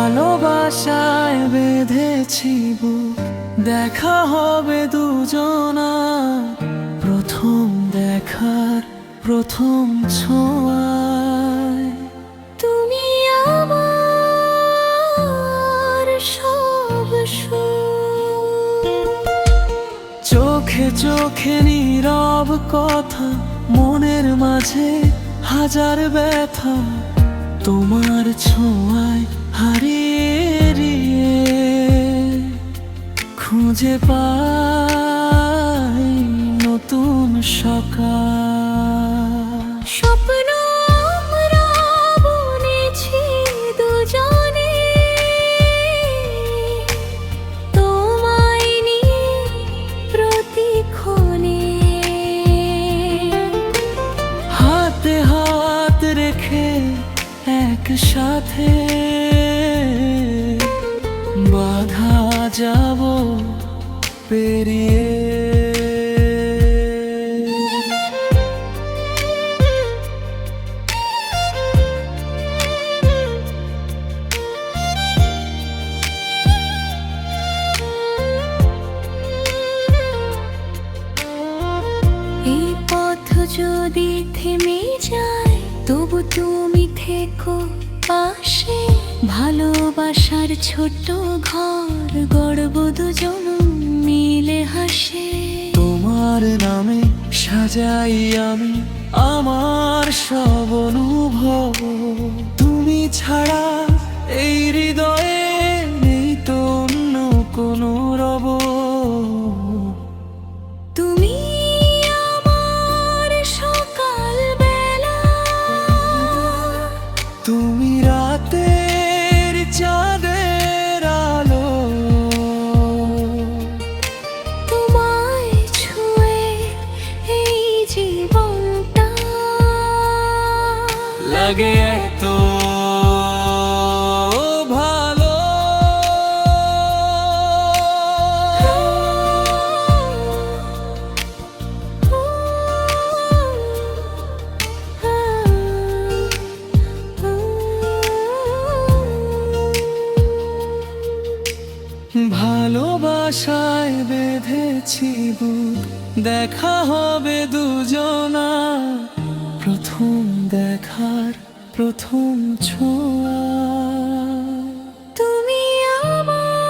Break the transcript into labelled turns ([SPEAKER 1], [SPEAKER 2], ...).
[SPEAKER 1] ভালোবাসায় বেঁধেছি বুক, দেখা হবে দুজনার প্রথম দেখার প্রথম ছোঁয়ায়।
[SPEAKER 2] তুমি আমার সব সুখ,
[SPEAKER 1] চোখে চোখে নীরব কথা, মনের মাঝে হাজার ব্যথা, তোমার ছোঁয়ায় হারিয়ে খুঁজে পাই নতুন সকাল।
[SPEAKER 2] স্বপ্ন আমরা বুনেছি দুজনে, তোমায় নিয়ে প্রতিক্ষণে।
[SPEAKER 1] হাতে হাত রেখে একসাথে বাধা যাব পেরিয়ে।
[SPEAKER 2] এই পথ যদি থেমে যায়, তবু তুমি থেকো পাশে। ভালোবাসার ছোট্ট ঘর গড়ব দুজন মিলে হাসে।
[SPEAKER 1] তোমার নামে সাজাই আমি আমার সব অনুভব, তুমি ছাড়া এই হৃদয়ে নেই তো অন্য কোনো রব।
[SPEAKER 2] তুমি আমার সকাল বেলা,
[SPEAKER 1] তুমি রাতের চাঁদের আলো,
[SPEAKER 2] তোমায় ছুঁয়ে এই জীবনটা
[SPEAKER 1] লাগে এত ভালো। ভালোবাসায় বেঁধেছি বুক, দেখা হবে দুজনা প্রথম দেখার প্রথম ছোঁয়া।
[SPEAKER 2] তুমি আমার